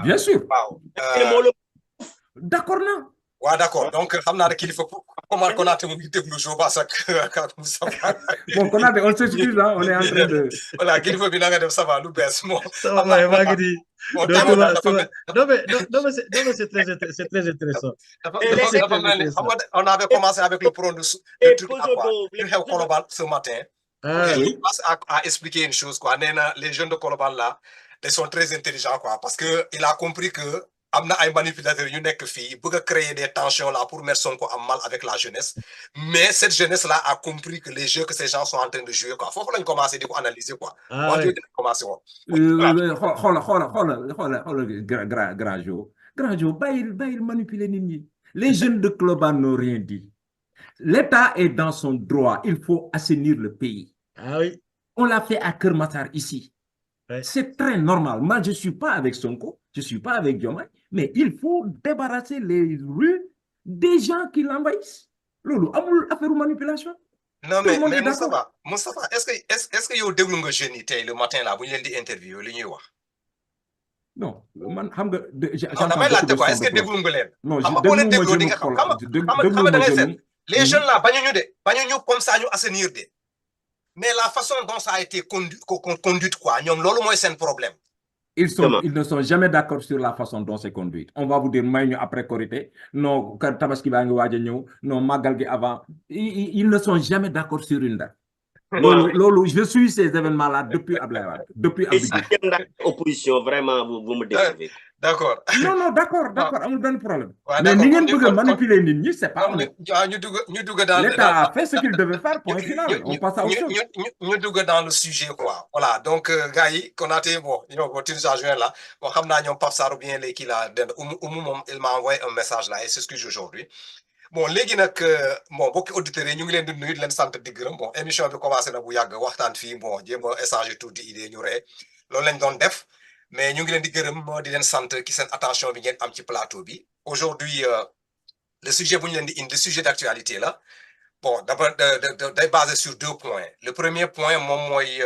Bien sûr. waaw. D'accord, non. waaw d'accord donc xam naa ne kilifa comment Konaté mu ngi déglu Jobaas ak Moustapha. Bon, Konaté, on s'excuse, hein, on est en train de. voilà kilifa bi na nga def ça va lu bees moo. Ça va, ouais, Magri. bon Non, tàngoor daal tu dafa vois. mel. Non, mais c'est très intéressant. dafa mel ni xam nga on avait commencé avec le truc à quoi li xew Colobane ce matin. Ah, je passe à expliquer une chose quoi nee na les jeunes de Colobane là ils sont très intelligents quoi parce que il a compris que am na ay manipulateurs yu nekk fii bëgg a créer des tensions là pour mettre Sonko en mal avec la jeunesse mais cette jeunesse là a compris que les jeux que ces gens sont en train de jouer quoi foofu lañ commencé di ko analyser quoi. ah wax ouais. jooju lañ commencé woon. Grand Jo, bàyyil manipuler nit ñi. Les jeunes de Colobane n'ont rien dit. L'État est dans son droit. Il faut assainir le pays. Ah oui. On l'a fait à Keur Massar ici. Ouais. C'est très normal. Moi, je ne suis pas avec Sonko, je ne suis pas avec Diomaye, mais il faut débarrasser les rues des gens qui l'envahissent. Lolo, amul affaire de manipulation. non Tout le monde mais est d'accord. Moustapha est-ce que yow déglu nga jeunes yi tey le matin là bu ñu leen di interview li ñuy wax. Non, man, xam nga, non j'entends damay beaucoup laajte de quoi sons est-ce de que cloche. déglu nga leen. Non, xam nga boo leen dégluma dégloo di jeune nga xam xol, xam nga da ngay dégluma seet jeune. les jeunes là bañuñu de bañuñu comme ça ñu assainir de mais la façon dont ça a été conduite quoi ñoom loolu mooy seen problème. Ils ne sont jamais d'accord sur la façon dont c'est conduit. On va vous dire, may après Korité, non, Tabaski baa ngi waaj a ñëw, non, Magal gi avant. Ils ne sont jamais d'accord sur une date. Lolo, je suis ces événements-là depuis Abdoulaye Wade, depuis Et si Abdou Diouf. vous êtes opposition, vraiment, vous me décevez. D'accord. Non, d'accord, amul benn problème. Ouais, mais d'accord. ni ngeen bëgg a manipuler nit ñi, c'est pas honnête. ñu dugg dans L'État a fait ce qu'il devait faire, point final. On passe à autre chose. ñu dugg dans le sujet quoi. Voilà, donc gars yi Konaté bon tu nous as joint là. Bon xam naa ñoom Pape Sarr ou bien les kii là Oumou moom il m'a envoyé un message là et c'est ce que j'ai aujourd'hui. Bon léegi nag bon bokki auditeurs yi ñu ngi leen di nuyu di leen sant di gërëm bon émission bi commencé na bu yàgg waxtaan fii bon jéem a échanger tout di idée ñu ree loolu lañ doon def mais ñu ngi leen di gërëm di leen sant ki seen attention bi ngeen am ci plateau bi aujourd'hui le sujet bu ñu leen di indi le sujet d'actualité là bon d'abord day basé sur 2 points le premier point moom mooy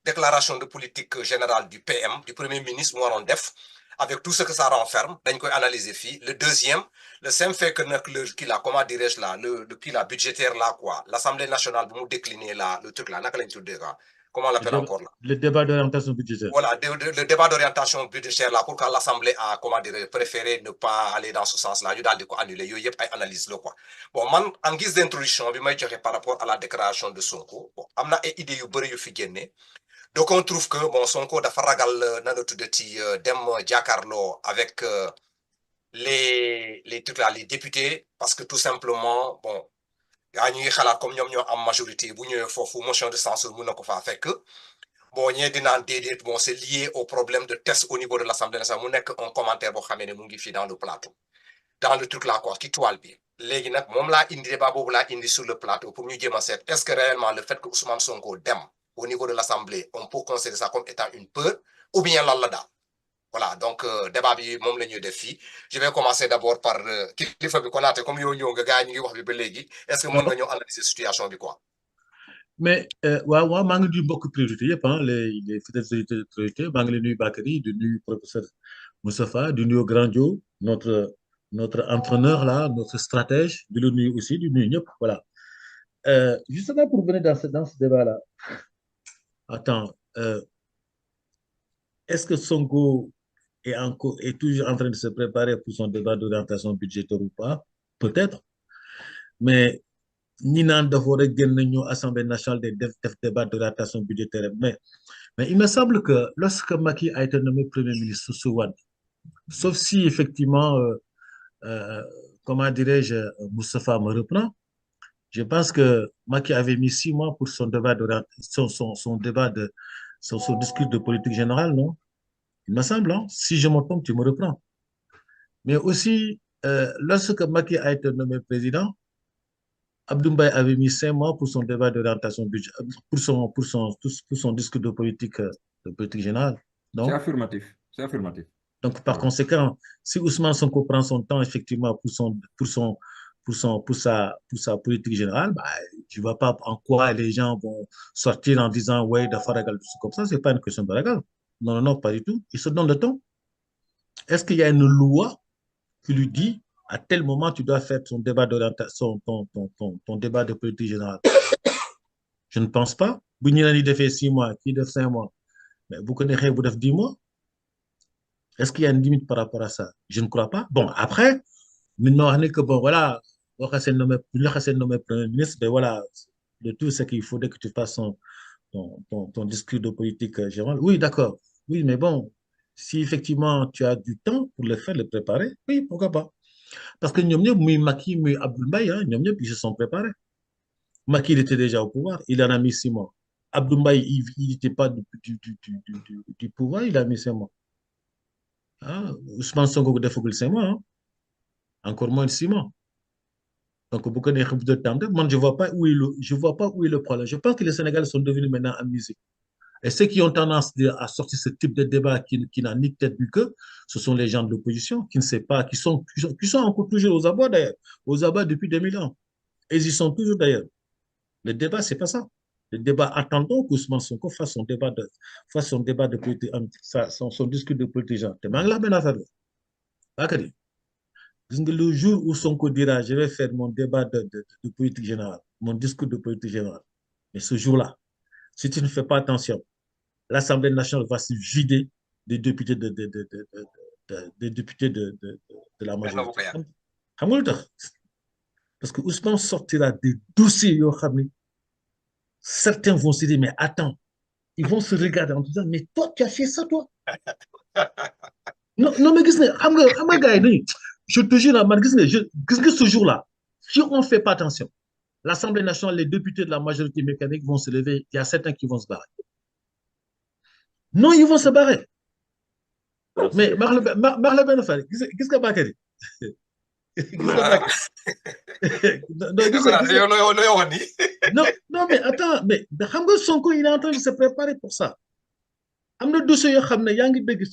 déclaration de politique générale du PM du premier ministre mu waroon def avec tout ce que ça renferme dañ koy analyser fii le deuxième le simple fait que nag le kii là comment dirais-je là le kii là budgétaire là quoi l'Assemblée nationale bu mu décliner là le truc là naka lañ tuddee quoi comment on l'appelle encore là. Le débat d'orientation budgétaire. Voilà, le débat d'orientation budgétaire là, pourquoi l'Assemblée a comment dire, préféré ne pas aller dans ce sens-là, il a annulé, il y a une analyse là quoi. Bon, man, en guise d'introduction, je vais dire par rapport à la déclaration de Sonko, bon, il y a une idée yu fi génné. Donc on trouve que bon Sonko dafa ragal na la tuddati dem jàkkaarloo avec les trucs là, les députés, parce que tout simplement, bon, yaa ñu ngi xalaat comme ñoom ñoo am majorité bu ñëwee foofu motion de censure mun na ko faa fekk bon ñee di naan déedéet bon c'est lié au problème de test au niveau de l'Assemblée nationale mu nekk un commentaire boo xamee ne mu ngi fii dans le plateau dans le truc là quoi ci toile bi léegi nag moom laa indi débat boobu laa indi sur le plateau pour ñu jéem a seet est-ce que réellement le fait que Ousmane Sonko dem au niveau de l'Assemblée on peut considérer ça comme étant une peur ou bien lan la daal voilà donc débat bi moom la ñuy def fii je vais commencer d'abord par kilifa bi Konaté comme yow ñëw nga gars yi ñu ngi wax bi ba léegi est-ce que mën nga ñëw analyser situation bi quoi. Mais waaw maa ngi nuyu mbokk priorité yëpp les fidèles autorités maa ngi leen nuyu Bakary di nuyu professeur Moustapha di nuyu Grand Dio notre entraîneur là notre stratège di la nuyu aussi di nuyu ñëpp voilà justement pour venir dans ce débat là attends est-ce que Sonko est toujours en train de se préparer pour son débat d'orientation budgétaire ou pas peut-être mais ñi naan dafa war a génn ñu Assemblée nationale de def débat d'orientation budgétaire mais il me semble que lorsque Macky a été nommé Premier ministre sous Wade sauf si effectivement comment dirais-je Moustapha me reprend je pense que Macky avait mis 6 mois pour son débat son débat de son discours de politique générale non il me semble hein? Si je me trompe tu me reprends mais aussi lorsque Macky a été nommé président Abdoul Mbaye avait mis 5 mois pour son débat d'orientation budget, pour son discours de politique générale. C'est affirmatif. Donc, par conséquent, si Ousmane Sonko prend son temps, effectivement, pour sa politique générale, bah, je ne vois pas en quoi les gens vont sortir en disant, ouais, d'affaires comme ça, ce n'est pas une question de régal. Non, pas du tout. Ils se donnent le temps. Est-ce qu'il y a une loi qui lui dit à tel moment tu dois faire ton débat d'orientation, ton débat de politique générale? Je ne pense pas. Bu ñu leen di defee 6 mois, kii def 5 mois, mais bu ko neexee bu def 10 mois. Est-ce qu'il y a une limite par rapport à ça? Je ne crois pas. Bon, après, nous avons que bon, voilà, on va nommé Premier ministre, ben voilà, le tout, c'est qu'il faudrait que tu fasses ton discours de politique générale. Oui, d'accord. Oui, mais bon, si effectivement tu as du temps pour le faire, le préparer, oui, pourquoi pas? Parce que nous, Maki, nous, Abdoul Mbaye, ils se sont préparés. Maki, il était déjà au pouvoir, il en a mis 6 mois. Abdoul Mbaye, il n'était pas du pouvoir, il a mis 5 mois. Ah, Ousmane Sonko, il a fait 5 mois, hein? Encore moins de 6 mois. Donc, beaucoup de temps. Moi, je ne vois pas où est le problème. Je pense que les Sénégalais sont devenus maintenant amusés. Et ceux qui ont tendance à sortir ce type de débat qui n'a ni tête ni queue, ce sont les gens de l'opposition qui ne savent pas, qui sont encore toujours aux abois d'ailleurs, aux abois depuis 2000 ans. Et ils y sont toujours d'ailleurs. Le débat, ce n'est pas ça. Le débat, attendons qu'Ousmane Sonko fasse son débat de politique, son discours de politique. Le jour où Sonko dira, je vais faire mon débat de politique générale, mon discours de politique générale, mais ce jour-là, si tu ne fais pas attention, l'Assemblée nationale va se vider des députés des députés de la majorité. Parce que Ousmane sortira des dossiers, certains vont se dire, mais attends, ils vont se regarder en disant, mais toi, tu as fait ça, toi? Non, mais je te jure, ce jour-là, si on ne fait pas attention, l'Assemblée nationale, les députés de la majorité mécanique vont se lever, il y a certains qui vont se barrer. Non, ils vont se barrer. Mais Marle Benofari, qu'est-ce que Bakary? Non, mais attends, mais Sonko, il est en train de se préparer pour ça. Ceux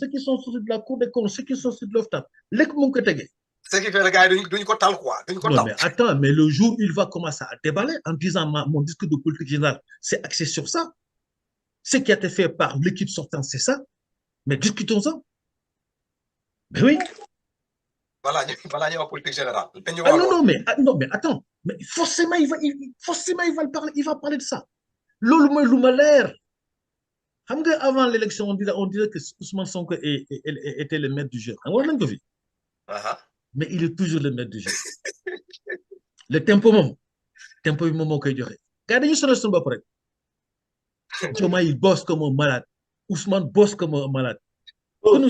qui sont sortis de la Cour des comptes, ceux qui sont sortis de l'OFTAP, ce qui fait le gars, duñ ko tal quoi. Non, mais attends, mais le jour où il va commencer à déballer en disant mon discours de politique générale, c'est axé sur ça. Ce qui a été fait par l'équipe sortante, c'est ça. Mais discutons-en. Mais oui. Voilà, en politique générale. Non, mais attends. Mais forcément, il va le parler, il va parler de ça. L'Oumalère. Avant l'élection, on dirait que Ousmane Sonko était le maître du jeu. Mais il est toujours le maître du jeu. Le tempo moment qu'il y aurait. Regardez, sur le bas près. Diomaye, il bosse comme un malade. Ousmane bosse comme un malade. Que nous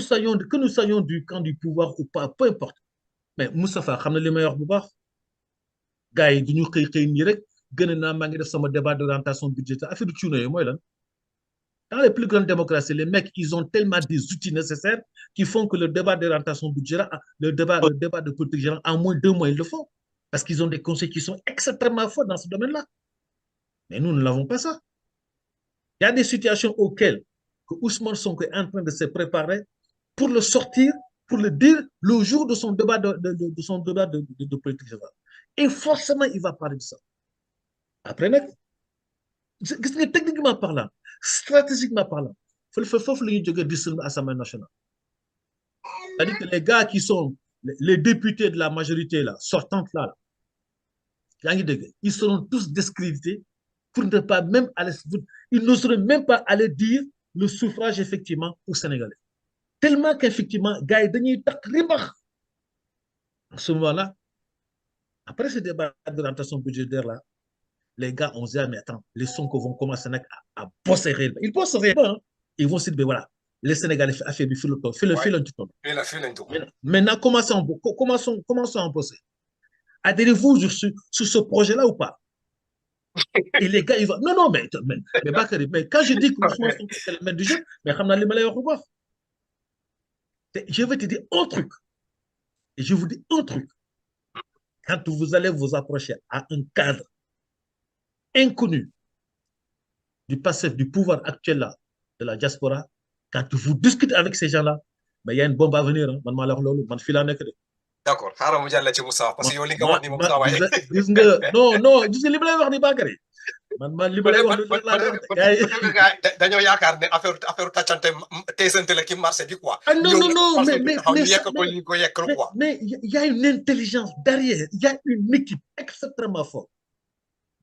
soyons du camp du pouvoir ou pas, peu importe. Mais Moustapha, xam na li may wax bu baax. Gars yi duñu xëy nii rek gën naa maa ngi def sama débat d'orientation budgétaire. Affaire du cuune mooy lan. Dans les plus grandes démocraties, les mecs, ils ont tellement des outils nécessaires qui font que le débat d'orientation budgétaire, le débat de politique générale, en moins de 2 mois, ils le font. Parce qu'ils ont des conseils qui sont extrêmement forts dans ce domaine-là. Mais nous n'avons pas ça. Il y a des situations auxquelles que Ousmane Sonko est en train de se préparer pour le sortir, pour le dire le jour de son débat de politique générale. Et forcément, il va parler de ça. Après, techniquement parlant, stratégiquement parlant, il faut que l'Assemblée nationale. C'est-à-dire que les gars qui sont les députés de la majorité là, sortantes là, ils seront tous discrédités pour ne pas même aller, ils n'oseraient même pas aller dire le suffrage effectivement aux Sénégalais. Tellement qu'effectivement, gars, ils en ce moment-là, après ce débat d'orientation budgétaire là, les gars ont dit, mais attends, les Sonko vont commencer à bosser réellement. Ils bossent réellement. Hein. Ils vont se dire, voilà, les Sénégalais font le tour. Maintenant, commençons à en bosser. Adhérez-vous sur ce projet-là ou pas? Et les gars, ils vont. Non, mais Bakary, mais quand je dis que Ousmane Sonko est le maître du jeu, mais je vais te dire un truc. Et je vous dis un truc. Quand vous allez vous approcher à un cadre inconnu du passif, du pouvoir actuel là, de la diaspora, quand vous discutez avec ces gens-là, il y a une bombe à venir. D'accord. Xaaral mu jàll ci Moussa parce que yow li nga wax ni moom saa waay. Non, gis nga li ma lay wax ni Bakary. man li ma lay wax lu leer laa lay wax gars yi gars yi dañoo yaakaar ne affaire tàccante teesante la ki marché bi quoi. ah non non non mais y a une intelligence derrière, y a une équipe extrêmement forte.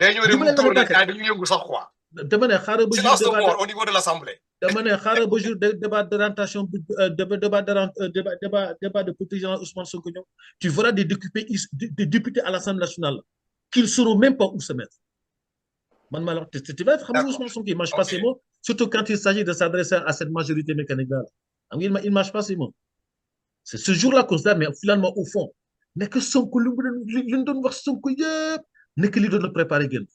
dañoo dañu yëngu sax quoi. dama ne xaaral ba silence de mort au niveau de l'Assemblée. dama ne xaaral ba jour débat d'orientation débat de protection Ousmane Sonko ñëw tu verras des députés à l'Assemblée nationale qui ne sauront même pas où se mettre. Man maa la wax tu vas xam nga Ousmane Sonko il marche pas ses mots, surtout quand il s'agit de s'adresser à cette majorité mécanique là. Il marche pas ses mots. C'est ce jour-là qu'on se dit, mais finalement au fond nekk Sonko lu mu doon wax Sonko yëpp nekk li doon la préparé génn.